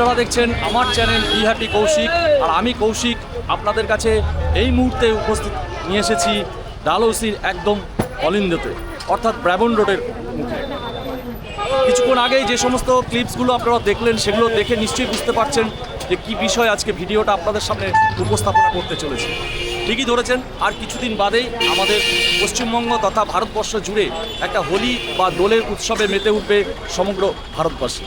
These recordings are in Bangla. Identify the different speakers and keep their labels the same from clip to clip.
Speaker 1: আপনারা দেখছেন আমার চ্যানেল বি হ্যাপি কৌশিক, আর আমি কৌশিক আপনাদের কাছে এই মুহূর্তে উপস্থিত নিয়ে এসেছি ডালহৌসির একদম অলিন্দতে, অর্থাৎ ব্রাবন রোডের মুখে। কিছুক্ষণ আগেই যে সমস্ত ক্লিপসগুলো আপনারা দেখলেন সেগুলো দেখে নিশ্চয়ই বুঝতে পারছেন যে কী বিষয় আজকে ভিডিওটা আপনাদের সামনে উপস্থাপনা করতে চলেছে। ঠিকই ধরেছেন, আর কিছুদিন বাদেই আমাদের পশ্চিমবঙ্গ তথা ভারতবর্ষ জুড়ে একটা হোলি বা দোলের উৎসবে মেতে উঠবে সমগ্র ভারতবর্ষে।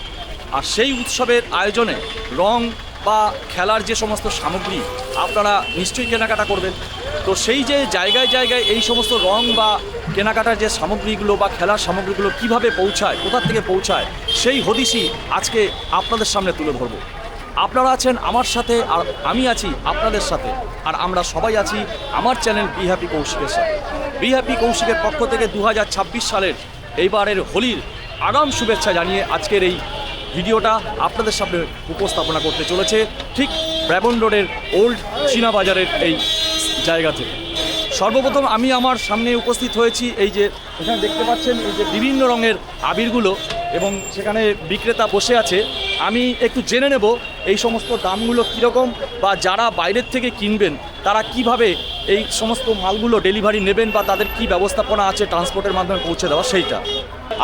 Speaker 1: আর সেই উৎসবের আয়োজনে রং বা খেলার যে সমস্ত সামগ্রী আপনারা নিশ্চয়ই কেনাকাটা করবেন। তো সেই যে জায়গায় জায়গায় এই সমস্ত রং বা কেনাকাটার যে সামগ্রীগুলো বা খেলার সামগ্রীগুলো কিভাবে পৌঁছায়, কোথা থেকে পৌঁছায়, সেই হদিশই আজকে আপনাদের সামনে তুলে ধরব। আপনারা আছেন আমার সাথে, আর আমি আছি আপনাদের সাথে, আর আমরা সবাই আছি আমার চ্যানেল বি হ্যাপি কৌশিকের সাথে। বি হ্যাপি কৌশিকের পক্ষ থেকে 2026 সালের এইবারের হোলির আগাম শুভেচ্ছা জানিয়ে আজকের এই ভিডিওটা আপনাদের সামনে উপস্থাপনা করতে চলেছে ঠিক ব্রাবন রোডের ওল্ড চীনা বাজারের এই জায়গা থেকে। সর্বপ্রথম আমি আমার সামনে উপস্থিত হয়েছি, এই যে এখানে দেখতে পাচ্ছেন এই যে বিভিন্ন রঙের আবিরগুলো, এবং সেখানে বিক্রেতা বসে আছে। আমি একটু জেনে নেব এই সমস্ত দামগুলো কীরকম, বা যারা বাইরের থেকে কিনবেন তারা কিভাবে এই সমস্ত মালগুলো ডেলিভারি নেবেন, বা তাদের কি ব্যবস্থাপনা আছে ট্রান্সপোর্টের মাধ্যমে পৌঁছে দেওয়া সেইটা।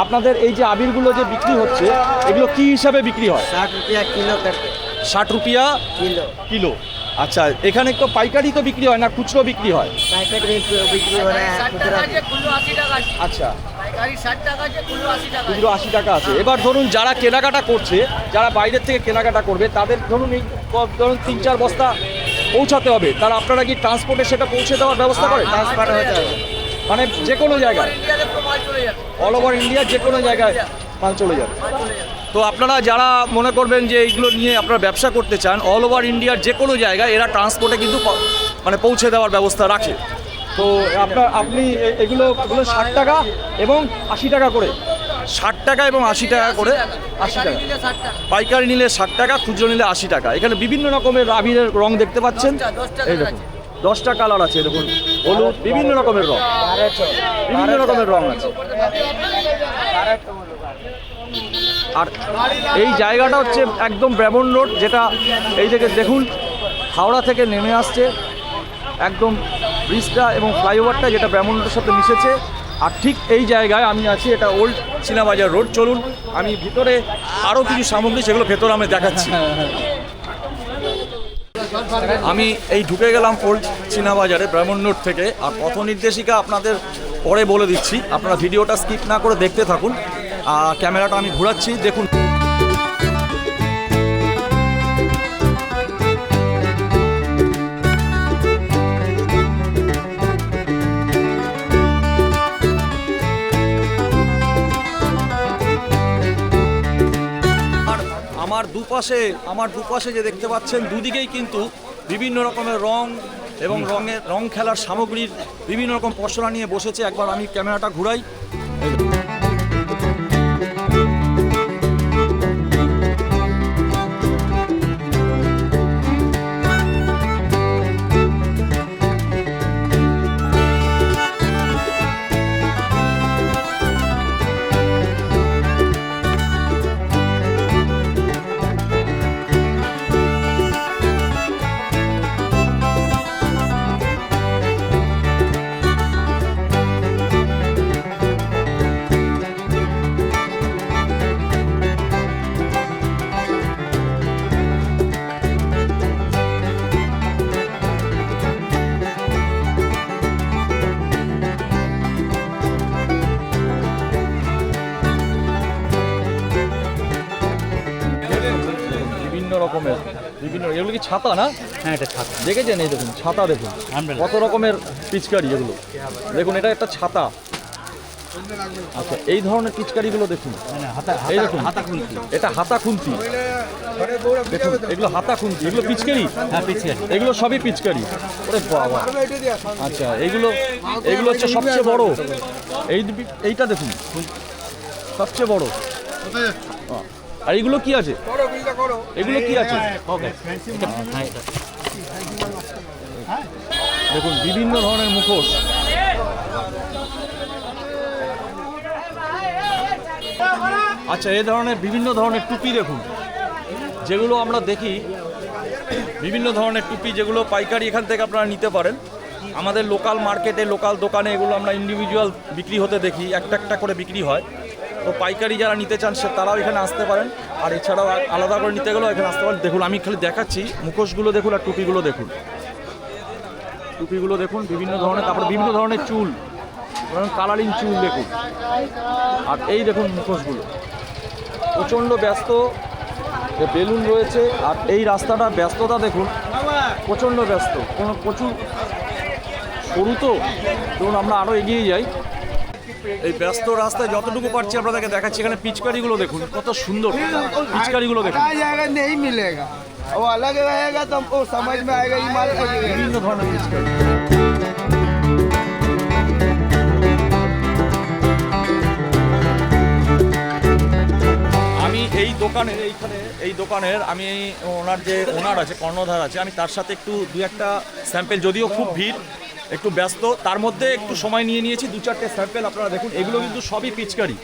Speaker 1: আপনাদের এই যে আবিরগুলো যে বিক্রি হচ্ছে এগুলো কি হিসাবে বিক্রি হয়?
Speaker 2: 60 रुपया किलो करते
Speaker 1: 60 रुपया
Speaker 2: किलो
Speaker 1: কিলো। আচ্ছা, এখানে তো পাইকারি তো বিক্রি হয় না, খুচরো বিক্রি হয়?
Speaker 2: पैकेट में बिक्री हो रहा है खुदरा
Speaker 1: আচ্ছা, খুচরো 80 টাকা আছে। এবার ধরুন যারা কেনাকাটা করছে, যারা বাইরের থেকে কেনাকাটা করবে, তাদের ধরুন এই ধরুন 3-4 বস্তা পৌঁছাতে হবে, তারা আপনারা কি ট্রান্সপোর্টে সেটা পৌঁছে দেওয়ার ব্যবস্থা করেন?
Speaker 2: ट्रांसफर हो जाए
Speaker 1: মানে যে কোনো জায়গায়, অল ওভার ইন্ডিয়া যে কোনো জায়গায় মাল চলে যাবে। তো আপনারা যারা মনে করবেন যে এইগুলো নিয়ে আপনারা ব্যবসা করতে চান, অল ওভার ইন্ডিয়ার যে কোনো জায়গায় এরা ট্রান্সপোর্টে কিন্তু মানে পৌঁছে দেওয়ার ব্যবস্থা রাখে। তো আপনি এগুলো 60 টাকা এবং 80 টাকা করে, 60 টাকা এবং 80 টাকা করে, 80 টাকা পাইকারি নিলে 60 টাকা, খুচরো নিলে 80 টাকা। এখানে বিভিন্ন রকমের আবিরের রং দেখতে পাচ্ছেন, এই দেখুন 10টা কালার আছে, দেখুন হলুদ, বিভিন্ন রকমের রং, বিভিন্ন রকমের রং আছে। আর এই জায়গাটা হচ্ছে একদম ব্রাবন রোড, যেটা এই থেকে দেখুন হাওড়া থেকে নেমে আসছে একদম ব্রিজটা এবং ফ্লাইওভারটা, যেটা ব্রাবন রোডের সাথে মিশেছে। আর ঠিক এই জায়গায় আমি আছি, এটা ওল্ড চীনা বাজার রোড। চলুন আমি ভিতরে আরও কিছু সামগ্রী সেগুলো ভেতরে আমি দেখাচ্ছি। আমি এই ঢুকে গেলাম ওল্ড চীনা বাজারে ব্রাবন রোড থেকে। আর পথ নির্দেশিকা আপনাদের পরে বলে দিচ্ছি, আপনারা ভিডিওটা স্কিপ না করে দেখতে থাকুন। ক্যামেরাটা আমি ঘোরাচ্ছি, দেখুন। আমার দুপাশে যে দেখতে পাচ্ছেন, দুদিকেই কিন্তু বিভিন্ন রকমের রং এবং রং খেলার সামগ্রীর বিভিন্ন রকম পসরা নিয়ে বসেছে। একবার আমি ক্যামেরাটা ঘুরাই। এগুলো কি ছাতা না?
Speaker 3: হ্যাঁ, এটা ছাতা
Speaker 1: দেখেছেন? এই দেখুন ছাতা, দেখুন কত রকমের পিচকারি এগুলো, দেখুন এটা একটা ছাতা। আচ্ছা, এই ধরনের পিচকারিগুলো দেখুন, এই দেখুন এটা হাতা খুন্তি, দেখুন এগুলো হাতা খুন্তি, এগুলো পিচকারি।
Speaker 3: হ্যাঁ, পিচকারি,
Speaker 1: এগুলো সবই পিচকারি। ওরে বাবা! আচ্ছা, এগুলো হচ্ছে সবচেয়ে বড়, এইটা দেখুন সবচেয়ে বড়। আর এগুলো কি আছে? এগুলো কি আছে? দেখুন বিভিন্ন ধরনের মুখোশ। আচ্ছা, এই ধরনের বিভিন্ন ধরনের টুপি দেখুন, যেগুলো আমরা দেখি বিভিন্ন ধরনের টুপি, যেগুলো পাইকারি এখান থেকে আপনারা নিতে পারেন। আমাদের লোকাল মার্কেটে, লোকাল দোকানে এগুলো আমরা ইন্ডিভিজুয়াল বিক্রি হতে দেখি, একটা একটা করে বিক্রি হয়। তো পাইকারি যারা নিতে চান তারাও এখানে আসতে পারেন, আর এছাড়াও আলাদা করে নিতে গেলেও এখানে আসতে পারেন। দেখুন, আমি খালি দেখাচ্ছি, মুখোশগুলো দেখুন আর টুপিগুলো দেখুন, টুপিগুলো দেখুন, বিভিন্ন ধরনের, তারপরে বিভিন্ন ধরনের চুল, কালারিং চুল দেখুন, আর এই দেখুন মুখোশগুলো। প্রচণ্ড ব্যস্ত, বেলুন রয়েছে, আর এই রাস্তাটা ব্যস্ততা দেখুন, প্রচণ্ড ব্যস্ত, প্রচুর সরু তো। ধরুন আমরা আরও এগিয়ে যাই, এই ব্যস্ত রাস্তায় যতটুকু পারছি আপনাদেরকে দেখাচ্ছি। এখানে পিচকারিগুলো দেখুন, কত সুন্দর পিচকারিগুলো দেখুন,
Speaker 3: नहीं मिलेगा वो अलग रहेगा तो हमको समझ में आएगा ये माल
Speaker 1: বিভিন্ন ধরনের পিচকারি। আমি এই দোকানের আমি ওনার যে ওনার আছে, কর্ণধার আছে, আমি তার সাথে একটু দু একটা স্যাম্পেল, যদিও খুব ভিড়, একটু ব্যস্ত, তার মধ্যে একটু সময় নিয়ে নিয়েছি, দু চারটে স্যাম্পেল আপনারা দেখুন। এগুলো কিন্তু সবই পিচকারি,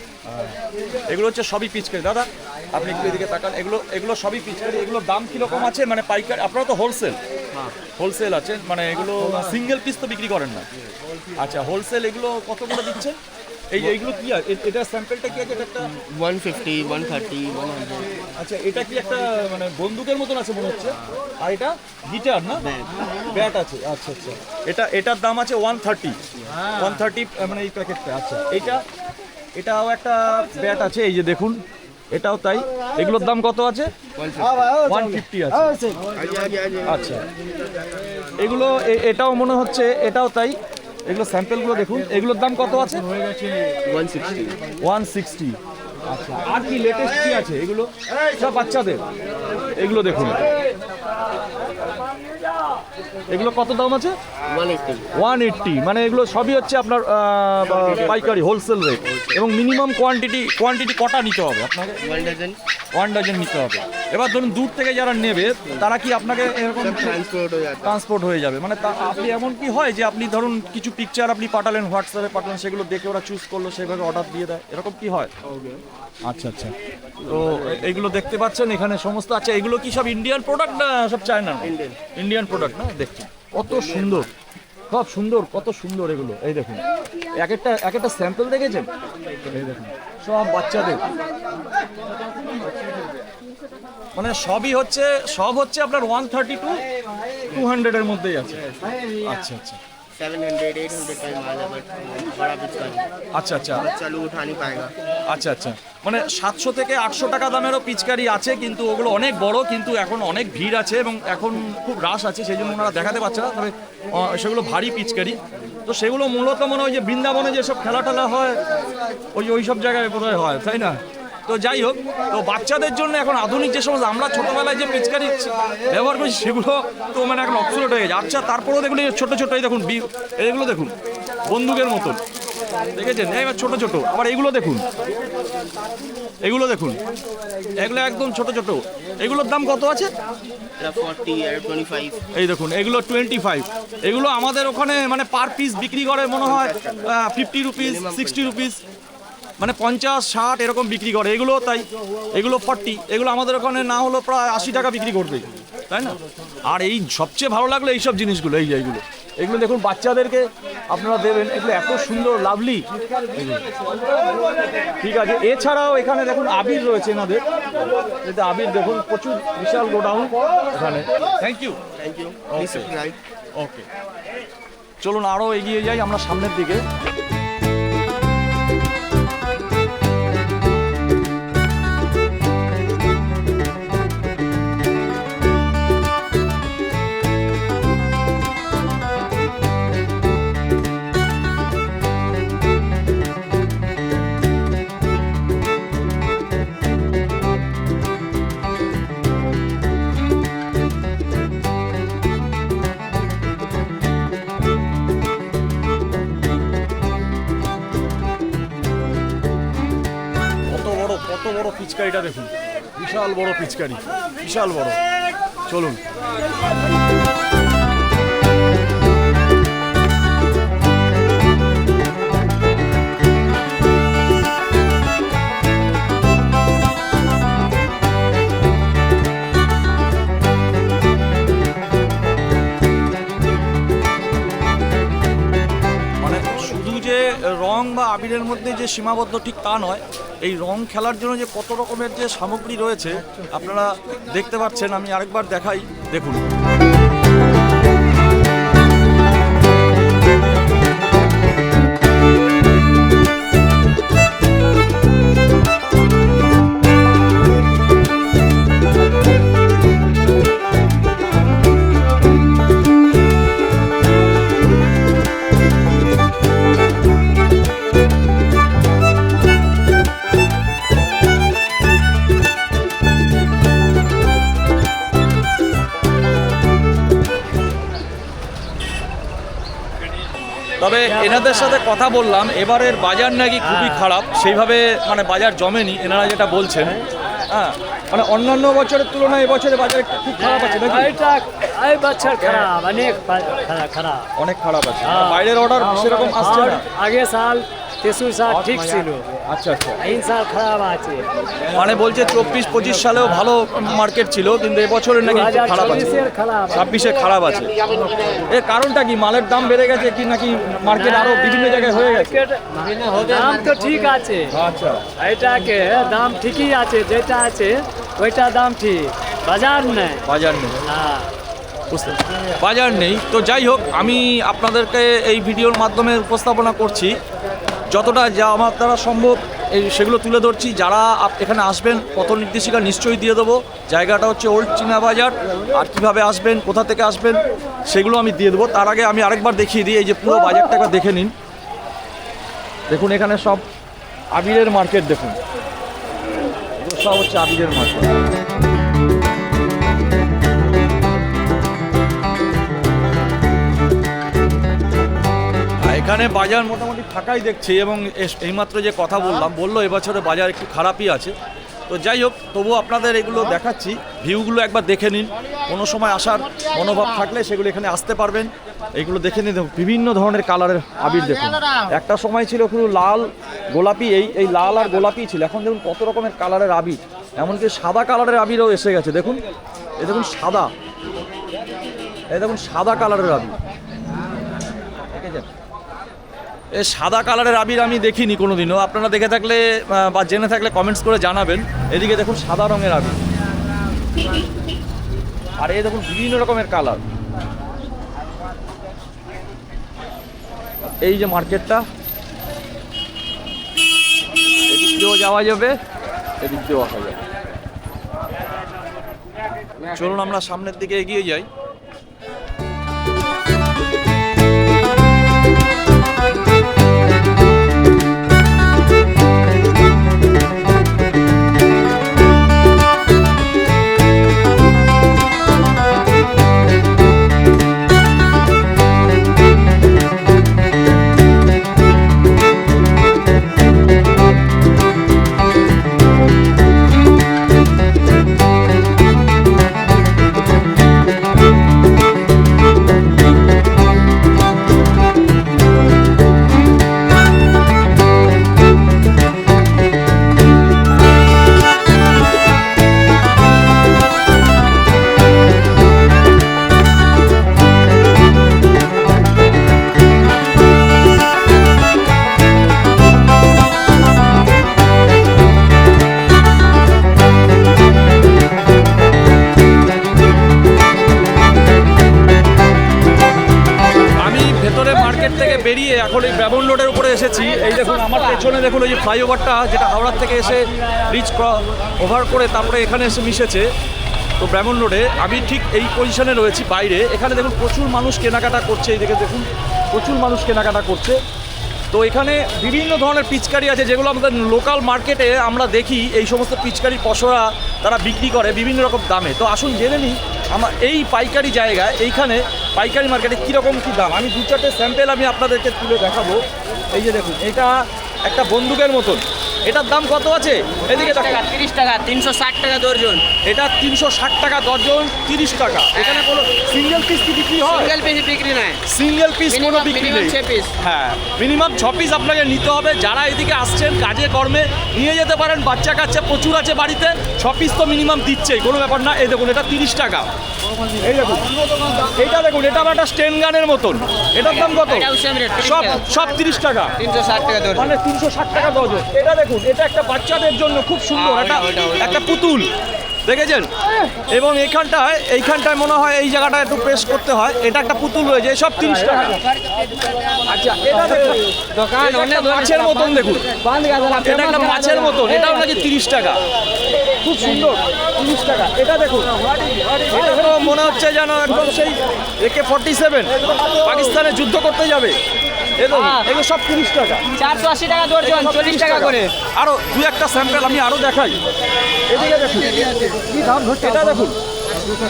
Speaker 1: এগুলো হচ্ছে সবই পিচকারি। দাদা আপনি একটু এদিকে তাকান, এগুলো সবই পিচকারি। এগুলোর দাম কীরকম আছে, মানে পাইকারি? আপনারা তো হোলসেল আছেন, মানে এগুলো সিঙ্গেল পিস তো বিক্রি করেন না? আচ্ছা, হোলসেল এগুলো কত করে দিচ্ছেন? এইগুলো কি আছে? এটা স্যাম্পেলটা কি আছে? এটা একটা
Speaker 2: 150, 130, 100।
Speaker 1: আচ্ছা, এটা কি একটা মানে বন্দুকের মতন আছে মনে হচ্ছে, আর এটা গিটার না, ব্যাট আছে। আচ্ছা আচ্ছা, এটার দাম আছে 130, মানে এই প্যাকেটটা। আচ্ছা, এটাও একটা ব্যাট আছে, এই যে দেখুন, এটাও তাই। এগুলোর দাম কত আছে? 150 আছে। আচ্ছা, এগুলো এটাও মনে হচ্ছে, এটাও তাই। এগুলো স্যাম্পেলগুলো দেখুন, এগুলোর দাম কত আছে? 160। আচ্ছা, আর কি লেটেস্ট কি আছে? এগুলো সব বাচ্চাদের, এগুলো দেখুন, এগুলো কত দাম আছে? 180। মানে এগুলো সবই হচ্ছে আপনার পাইকারি, হোলসেল রেট। এবং মিনিমাম কোয়ান্টিটি কটা নিতে হবে আপনাকে? 1 ডজন নিতে হবে। এবার ধরুন দূর থেকে যারা নেবে তারা কি আপনাকে এরকম ট্রান্সপোর্ট হয়ে যাবে? মানে আপনি এমন কি হয় যে আপনি ধরুন কিছু পিকচার আপনি পাঠালেন, হোয়াটসঅ্যাপে পাঠালেন, সেগুলো দেখে ওরা চুজ করলো, সেভাবে অর্ডার দিয়ে দেয়, এরকম কি হয়? আচ্ছা আচ্ছা, তো এইগুলো দেখতে পাচ্ছেন এখানে সমস্ত। আচ্ছা, এগুলো কি সব ইন্ডিয়ান প্রোডাক্ট না সব চায়না? ইন্ডিয়ান প্রোডাক্ট না? দেখুন কত সুন্দর, সব সুন্দর, কত সুন্দর এগুলো। এই দেখুন, এক একটা স্যাম্পল দেখেছেন? এই দেখুন, সব বাচ্চাদের, মানে সব হচ্ছে আপনার 130 to 200 এর মধ্যেই আছে। আচ্ছা আচ্ছা,
Speaker 2: 700, 800 का माल है बट बड़ा पिचकारी।
Speaker 1: আচ্ছা আচ্ছা,
Speaker 2: चलो उठा नहीं पाएगा।
Speaker 1: আচ্ছা আচ্ছা, মানে 700 থেকে 800 টাকা দামেরও পিচকারি আছে, কিন্তু ওগুলো অনেক বড়, কিন্তু এখন অনেক ভিড় আছে এবং এখন খুব রাশ আছে, সেই জন্য ওনারা দেখাতে পারছে না। তবে সেগুলো ভারী পিচকারি, তো সেগুলো মূলত মনে হয় যে বৃন্দাবনে যেসব খেলা টেলা হয় ওই সব জায়গায় বোধহয় হয়, তাই না? তো যাই হোক, তো বাচ্চাদের জন্য এখন আধুনিক যে সমস্ত আমরা ছোটোবেলায় যে পিচকারি ব্যবহার করি সেগুলো তো মানে এখন অবসলেট হয়ে গেছে। আচ্ছা, তারপরেও দেখুন ছোটো ছোটো, এই দেখুন এগুলো দেখুন, বন্দুকের মতন, দেখেছেন? এবার ছোটো ছোটো। আবার এগুলো দেখুন, এগুলো একদম ছোটো ছোটো। এগুলোর দাম কত আছে?
Speaker 2: 40 আর 25।
Speaker 1: এই দেখুন, এগুলো 25। এগুলো আমাদের ওখানে মানে পার পিস বিক্রি করে মনে হয় 50 রুপিস, 60 রুপিস, মানে 50-60 এরকম বিক্রি করে। এগুলো তাই, এগুলো 40। এগুলো আমাদের ওখানে না হলো প্রায় 80 টাকা বিক্রি করবে, তাই না? আর এই সবচেয়ে ভালো লাগলো এইসব জিনিসগুলো, এইগুলো দেখুন, বাচ্চাদেরকে আপনারা দেবেন, এগুলো এত সুন্দর, লাভলি। ঠিক আছে, এছাড়াও এখানে দেখুন আবির রয়েছে এনাদের, এতে আবির দেখুন, প্রচুর, বিশাল গোডাউন এখানে। Thank you. ওকে, চলুন আরও এগিয়ে যাই আমরা সামনের দিকে। কত বড় পিচকারিটা দেখুন, বিশাল বড় পিচকারি, বিশাল বড়। চলুন। রং বা আবিরের মধ্যে যে সীমাবদ্ধ ঠিক তা নয়, এই রং খেলার জন্য যে কত রকমের যে সামগ্রী রয়েছে আপনারা দেখতে পাচ্ছেন। আমি আরেকবার দেখাই, দেখুন। তবে এনাদের সাথে কথা বললাম, এবারের বাজার নাকি খুবই খারাপ, সেইভাবে মানে বাজার জমেনি এনারা যেটা বলছেন। হ্যাঁ, মানে অন্যান্য বছরের তুলনায় এবছরে বাজার একটু খুব খারাপ আছে নাকি?
Speaker 4: এই বছর খারাপ, অনেক খারাপ।
Speaker 1: অনেক খারাপ আছে, বাইরের অর্ডার সেরকম আসছে না।
Speaker 4: আগে সাল 23 সাল ঠিক ছিল,
Speaker 1: আচ্ছা আচ্ছা।
Speaker 4: এই সাল খারাপ আছে।
Speaker 1: মানে বলছে 24-25 সালেও ভালো মার্কেট ছিল, কিন্তু এবছরের নাকি একটু খারাপ আছে, 26-এ খারাপ আছে। এর কারণটা কি? মালের দাম বেড়ে গেছে কি নাকি মার্কেট আরো বিভিন্ন জায়গায় হয়ে গেছে?
Speaker 4: দাম তো ঠিক আছে,
Speaker 1: আচ্ছা,
Speaker 4: এটাকে দাম ঠিকই আছে, যেটা আছে ওইটা দাম ঠিক, বাজার নেই।
Speaker 1: বাজার নেই,
Speaker 4: হ্যাঁ,
Speaker 1: বুঝতে বাজার নেই। তো যাই হোক, আমি আপনাদেরকে এই ভিডিওর মাধ্যমে উপস্থাপনা করছি, যতটা যা আমার দ্বারা সম্ভব সেগুলো তুলে ধরছি। যারা এখানে আসবেন পথ নির্দেশিকা নিশ্চয়ই দিয়ে দেবো। জায়গাটা হচ্ছে ওল্ড চীনা বাজার, আর কীভাবে আসবেন, কোথা থেকে আসবেন সেগুলো আমি দিয়ে দেবো। তার আগে আমি আরেকবার দেখিয়ে দিই, এই যে পুরো বাজারটা একবার দেখে নিন। দেখুন এখানে সব আবিরের মার্কেট, দেখুন সব হচ্ছে আবিরের মার্কেট। এখানে বাজার মোটামুটি ফাঁকাই দেখছি, এবং এইমাত্র যে কথা বললো এবছরে বাজার একটু খারাপই আছে। তো যাই হোক, তবুও আপনাদের এগুলো দেখাচ্ছি, ভিউগুলো একবার দেখে নিন। কোনো সময় আসার মনোভাব থাকলে সেগুলো এখানে আসতে পারবেন, এইগুলো দেখে নিন। বিভিন্ন ধরনের কালারের আবির দেখুন। একটা সময় ছিল শুধু লাল গোলাপি, এই লাল আর গোলাপি ছিল, এখন দেখুন কত রকমের কালারের আবির, এমনকি সাদা কালারের আবিরও এসে গেছে। দেখুন, এই দেখুন সাদা, এই দেখুন সাদা কালারের আবির, দেখেছেন? এই সাদা কালারের আবির আমি দেখিনি কোনোদিনও। আপনারা দেখে থাকলে বা জেনে থাকলে কমেন্টস করে জানাবেন। এদিকে দেখুন সাদা রঙের আবির, আর এই দেখুন বিভিন্ন রকমের কালার। এই যে মার্কেটটা, এদিক দিয়েও যাওয়া যাবে, এদিক দিয়েও আসা যাবে। চলুন আমরা সামনের দিকে এগিয়ে যাই। বেরিয়ে এখন এই ব্রাবন রোডের উপরে এসেছি। এই দেখুন আমার পেছনে দেখুন ওই যে ফ্লাইওভারটা, যেটা হাওড়ার থেকে এসে ব্রিজ ওভার করে তারপরে এখানে এসে মিশেছে। তো ব্রাবন রোডে আমি ঠিক এই পজিশনে রয়েছি বাইরে। এখানে দেখুন প্রচুর মানুষ কেনাকাটা করছে, এই দিকে দেখুন প্রচুর মানুষ কেনাকাটা করছে। তো এখানে বিভিন্ন ধরনের পিচকারি আছে, যেগুলো আমাদের লোকাল মার্কেটে আমরা দেখি এই সমস্ত পিচকারির পসরা তারা বিক্রি করে বিভিন্ন রকম দামে। তো আসুন জেনে নিই আমার এই পাইকারি জায়গায়, এইখানে পাইকারি মার্কেটে কীরকম কী দাম। আমি 2-4টে স্যাম্পেল আমি আপনাদেরকে তুলে দেখাবো। এই যে দেখুন, এটা একটা বন্দুকের মতন, এটার দাম কত আছে? এদিকে
Speaker 2: 30 টাকা, 360 টাকা দর্জন।
Speaker 1: এটা 360 টাকা দর্জন, 30 টাকা। এখানে কোনো সিঙ্গেল পিস কি বিক্রি হয়?
Speaker 2: সিঙ্গেল পিস বিক্রি নাই,
Speaker 1: সিঙ্গেল পিস কোনো বিক্রি নেই।
Speaker 2: 6 পিস,
Speaker 1: হ্যাঁ, মিনিমাম 6 পিস আপনাকে নিতে হবে। যারা এদিকে আসছেন কাজে কর্মে নিয়ে যেতে পারেন, বাচ্চা কাচ্চা প্রচুর আছে বাড়িতে, 6 পিস তো মিনিমাম দিচ্ছেই, কোনো ব্যাপার না। এই দেখুন এটা 30 টাকা, এই দেখুন, এইটা দেখুন, এটা আবার একটা স্টেন গানের মতন। এটার দাম কত? সব সব 30 টাকা,
Speaker 2: 360 টাকা দর্জন।
Speaker 1: মানে 360 টাকা ডজন। এটা দেখুন, এটা একটা বাচ্চাদের জন্য খুব সুন্দর একটা পুতুল, দেখেছেন? এবং এইখানটায় মনে হয় এই জায়গাটা একটু প্রেস করতে হয়। এটা একটা পুতুল রয়েছে, সব 30 টাকা। আচ্ছা, এটা দেখুন, এটা একটা মাছের মতন, দেখুন, এটা একটা মাছের মতন, এটাও নাকি 30 টাকা, খুব সুন্দর, 30 টাকা। এটা দেখুন, এটা তো মনে হচ্ছে যেন একদম সেই AK-47 পাকিস্তানে যুদ্ধ করতে যাবে। এগুলো সব 30 টাকা,
Speaker 2: 480 টাকা দর্জন, 40 টাকা করে।
Speaker 1: আরো দু একটা স্যাম্পল আমি আরো দেখাই। এদিকে দেখুন, কি দাম হচ্ছে, এটা দেখুন,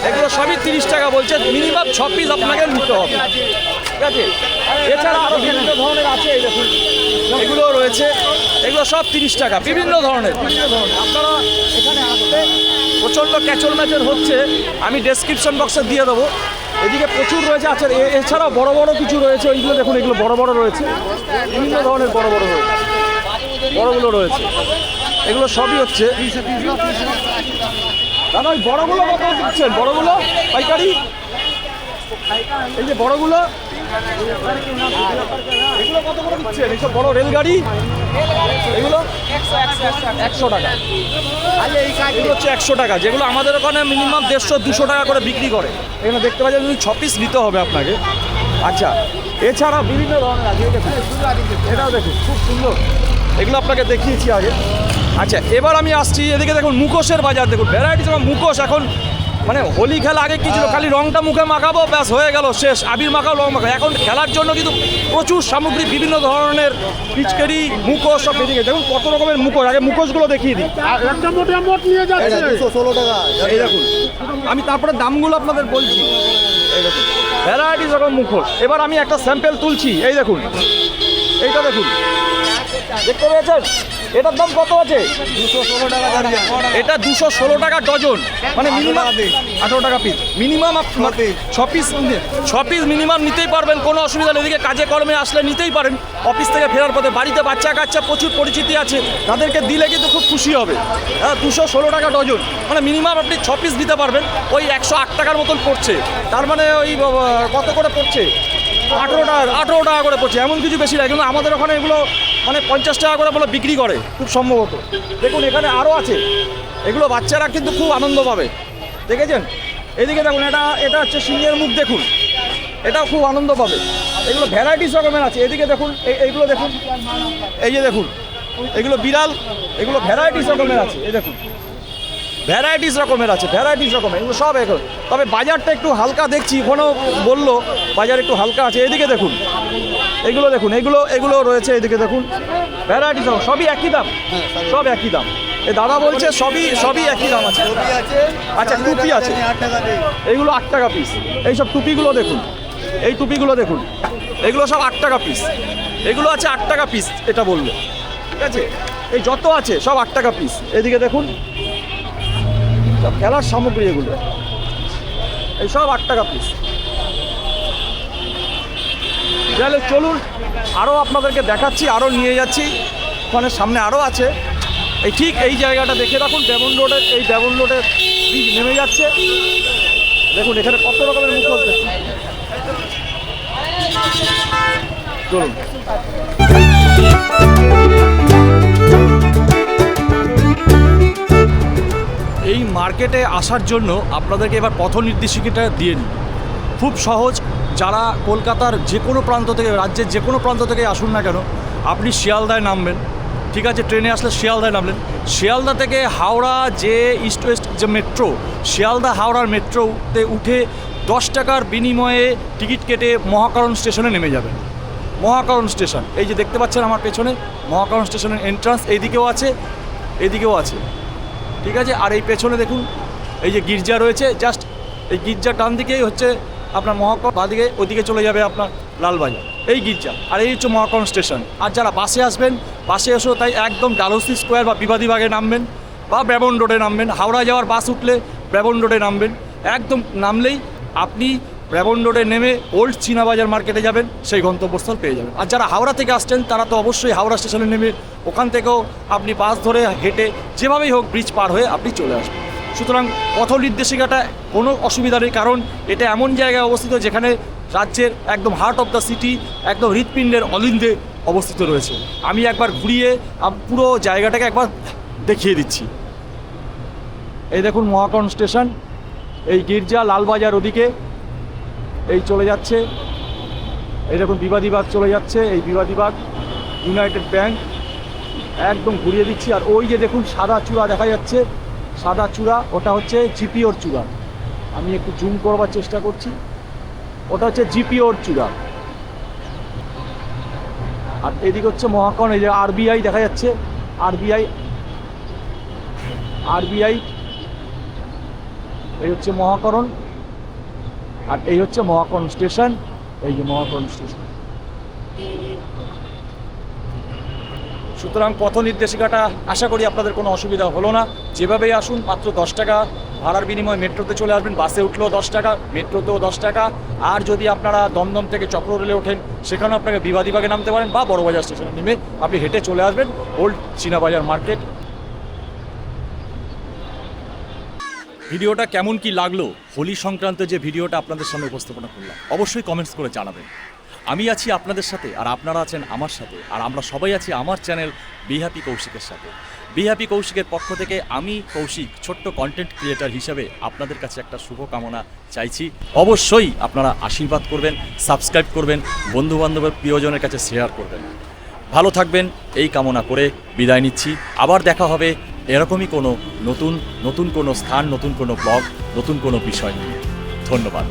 Speaker 1: এগুলো সবই 30 টাকা বলছে। মিনিমাম 6 পিস আপনাকে নিতে হবে, ঠিক আছে? এছাড়া আরো বিভিন্ন ধরনের আছে, এই দেখুন, এগুলো রয়েছে, এগুলো সব 30 টাকা, বিভিন্ন ধরনের। আপনারা এখানে আসলে প্রচণ্ড ক্যাচল ম্যাচল হচ্ছে, আমি ডেসক্রিপশন বক্সে দিয়ে দেবো। এদিকে প্রচুর রয়েছে। আচ্ছা, এছাড়াও বড় বড় কিছু রয়েছে, ওইগুলো দেখুন, এগুলো বড় বড় রয়েছে, বিভিন্ন ধরনের বড় বড় রয়েছে, বড়গুলো রয়েছে, এগুলো সবই হচ্ছে। দাদা, ওই বড়গুলো কত দিচ্ছেন? বড়গুলো পাইকারি, এই যে বড়গুলো, এগুলো কত করে দিচ্ছেন? এইসব বড় রেলগাড়ি, এগুলো 100 টাকা, এগুলো হচ্ছে 100 টাকা, যেগুলো আমাদের ওখানে মিনিমাম 150-200 টাকা করে বিক্রি করে। এখানে দেখতে পাচ্ছেন, 6 পিস নিতে হবে আপনাকে। আচ্ছা, এছাড়া বিভিন্ন ধরনের আছে, এটাও দেখুন, খুব সুন্দর, এগুলো আপনাকে দেখিয়েছি আগে। আচ্ছা, এবার আমি আসছি এদিকে, দেখুন মুখোশের বাজার, দেখুন ভ্যারাইটিস মুখোশ। এখন মানে হোলি খেলা আগে কি ছিল, খালি রংটা মুখে মাখাবো, ব্যাস হয়ে গেল, শেষ, আবির মাখাও, রং মাখাও। এখন খেলার জন্য কিন্তু প্রচুর সামগ্রী, বিভিন্ন ধরনের পিচকারি, মুখোশ সব বেরিয়ে গেছে। দেখুন কত রকমের মুখোশ, আগে মুখোশগুলো দেখিয়ে দিই।
Speaker 3: একটা মোট নিয়ে যাচ্ছে 216 টাকা।
Speaker 1: এই দেখুন, আমি তারপরে দামগুলো আপনাদের বলছি। এই দেখুন, ভ্যারাইটিস রকম মুখোশ। এবার আমি একটা স্যাম্পেল তুলছি, এই দেখুন, এইটা দেখুন, দেখতে পেয়েছেন? এটার দাম কত আছে?
Speaker 3: 216 টাকা দর্জন।
Speaker 1: এটা 216 টাকা ডজন, মানে মিনিমাম 18 টাকা পিস। মিনিমাম 6 পিস মিনিমাম নিতেই পারবেন, কোনো অসুবিধা নেই। এদিকে কাজে কর্মে আসলে নিতেই পারেন। অফিস থেকে ফেরার পথে বাড়িতে বাচ্চা কাচ্চা প্রচুর পরিচিতি আছে, তাদেরকে দিলে কিন্তু খুব খুশি হবে। হ্যাঁ, 216 টাকা ডজন, মানে মিনিমাম আপনি 6 পিস দিতে পারবেন। ওই 108 টাকার মতন পড়ছে, তার মানে ওই কত করে পড়ছে? 18 টাকা করে পড়ছে, এমন কিছু বেশি না। কিন্তু আমাদের ওখানে এগুলো মানে 50 টাকা করে বলে বিক্রি করে খুব সম্ভবত। দেখুন, এখানে আরও আছে, এগুলো বাচ্চারা কিন্তু খুব আনন্দ পাবে, দেখেছেন? এদিকে দেখুন, এটা হচ্ছে সিংহের মুখ, দেখুন, এটাও খুব আনন্দ পাবে। এগুলো ভ্যারাইটিস রকমের আছে। এদিকে দেখুন, এইগুলো দেখুন, এই যে দেখুন, এগুলো বিড়াল, এগুলো ভ্যারাইটিস রকমের আছে। এই দেখুন, ভ্যারাইটিস রকমের আছে, ভ্যারাইটিস রকমের, এগুলো সব এখন। তবে বাজারটা একটু হালকা দেখছি, এখনও বললো বাজার একটু হালকা আছে। এদিকে দেখুন, এগুলো দেখুন, এগুলো রয়েছে, এদিকে দেখুন, ভ্যারাইটিস রকম, সবই একই দাম, সব একই দাম। এই দাদা বলছে সবই একই দাম আছে। আচ্ছা, টুপি আছে,
Speaker 3: 8 টাকা দিই।
Speaker 1: এইগুলো 8 টাকা পিস। এইসব টুপিগুলো দেখুন, এই টুপিগুলো দেখুন, এগুলো সব 8 টাকা পিস। এগুলো আছে 8 টাকা পিস, এটা বললো, ঠিক আছে? এই যত আছে সব 8 টাকা পিস। এদিকে দেখুন, সব খেলার সামগ্রী, এগুলো এই সব 8 টাকা পিস। তাহলে চলুন, আরও আপনাদেরকে দেখাচ্ছি, আরও নিয়ে যাচ্ছি। ওখানে সামনে আরও আছে। এই ঠিক এই জায়গাটা দেখে রাখুন, ডেমন রোডের, এই ডেমন রোডের ব্রিজ নেমে যাচ্ছে। দেখুন এখানে কত রকমের মুখোশ দেখুন। চলুন, এই মার্কেটে আসার জন্য আপনাদেরকে এবার পথ নির্দেশিকাটা দিয়ে নিই। খুব সহজ। যারা কলকাতার যে কোনো প্রান্ত থেকে, রাজ্যের যে কোনো প্রান্ত থেকে আসুন না কেন, আপনি শিয়ালদায় নামবেন, ঠিক আছে? ট্রেনে আসলে শিয়ালদায় নামলেন। শিয়ালদা থেকে হাওড়া যে ইস্ট ওয়েস্ট যে মেট্রো, শিয়ালদা হাওড়ার মেট্রোতে উঠে 10 টাকার বিনিময়ে টিকিট কেটে মহাকারণ স্টেশনে নেমে যাবেন। মহাকারণ স্টেশন, এই যে দেখতে পাচ্ছেন আমার পেছনে, মহাকারণ স্টেশনের এন্ট্রান্স এইদিকেও আছে, এদিকেও আছে, ঠিক আছে? আর এই পেছনে দেখুন, এই যে গির্জা রয়েছে, জাস্ট এই গির্জা টান দিকেই হচ্ছে আপনার মহাকারণ, বাদিকে ওদিকে চলে যাবে আপনার লালবাজার, এই গির্জা। আর এই হচ্ছে মহাকারণ স্টেশন। আর যারা বাসে আসবেন, বাসে এসেও তাই একদম ডালহৌসি স্কোয়ার বা বিবাদীবাগে নামবেন, বা ব্রাবন রোডে নামবেন। হাওড়া যাওয়ার বাস উঠলে ব্রাবন রোডে নামবেন। একদম নামলেই আপনি ব্রাবন রোডে নেমে ওল্ড চীনাবাজার মার্কেটে যাবেন, সেই গন্তব্যস্থল পেয়ে যাবেন। আর যারা হাওড়া থেকে আসছেন তারা তো অবশ্যই হাওড়া স্টেশনে নেমে ওখান থেকেও আপনি বাস ধরে হেঁটে যেভাবেই হোক ব্রিজ পার হয়ে আপনি চলে আসবেন। সুতরাং পথ নির্দেশিকাটা কোনো অসুবিধা নেই, কারণ এটা এমন জায়গায় অবস্থিত যেখানে রাজ্যের একদম হার্ট অফ দ্য সিটি, একদম হৃৎপিণ্ডের অলিন্দে অবস্থিত রয়েছে। আমি একবার ঘুরিয়ে পুরো জায়গাটাকে একবার দেখিয়ে দিচ্ছি। এই দেখুন মহাকরণ স্টেশন, এই গির্জা লালবাজার ওদিকে এই চলে যাচ্ছে, এই দেখুন বিবাদীবাগ চলে যাচ্ছে, এই বিবাদীবাগ ইউনাইটেড ব্যাংক একদম ঘুরিয়ে দিচ্ছি। আর ওই যে দেখুন সাদা চূড়া দেখা যাচ্ছে, সাদা চূড়া, ওটা হচ্ছে জিপিওর চূড়া। আমি একটু জুম করবার চেষ্টা করছি, ওটা হচ্ছে জিপিওর চূড়া। আর এদিকে হচ্ছে মহাকরণ, এই যে আরবিআই দেখা যাচ্ছে, আরবিআই এই হচ্ছে মহাকরণ, আর এই হচ্ছে মহাকরণ স্টেশন, এই যে মহাকরণ স্টেশন। সুতরাং পথ নির্দেশিকাটা আশা করি আপনাদের কোনো অসুবিধা হলো না। যেভাবেই আসুন, মাত্র 10 টাকা ভাড়ার বিনিময়ে মেট্রোতে চলে আসবেন। বাসে উঠলেও 10 টাকা, মেট্রোতেও 10 টাকা। আর যদি আপনারা দমদম থেকে চক্র রেলে ওঠেন, সেখানেও আপনাকে বিবাদীবাগে নামতে পারেন, বা বড়বাজার স্টেশনে নেমে আপনি হেঁটে চলে আসবেন ওল্ড চীনাবাজার মার্কেট। ভিডিওটা কেমন কি লাগলো, হোলি সংক্রান্ত যে ভিডিওটা আপনাদের সামনে উপস্থাপনা করলাম, অবশ্যই কমেন্টস করে জানাবেন। আমি আছি আপনাদের সাথে, আর আপনারা আছেন আমার সাথে, আর আমরা সবাই আছি আমার চ্যানেল বি হ্যাপি কৌশিকের সাথে। বি হ্যাপি কৌশিকের পক্ষ থেকে আমি কৌশিক ছোট্ট কন্টেন্ট ক্রিয়েটার হিসেবে আপনাদের কাছে একটা শুভকামনা চাইছি। অবশ্যই আপনারা আশীর্বাদ করবেন, সাবস্ক্রাইব করবেন, বন্ধুবান্ধবের প্রিয়জনের কাছে শেয়ার করবেন। ভালো থাকবেন এই কামনা করে বিদায় নিচ্ছি। আবার দেখা হবে এরকমই কোনো নতুন কোনো স্থান, নতুন কোনো ব্লগ, নতুন কোনো বিষয় নিয়ে। ধন্যবাদ।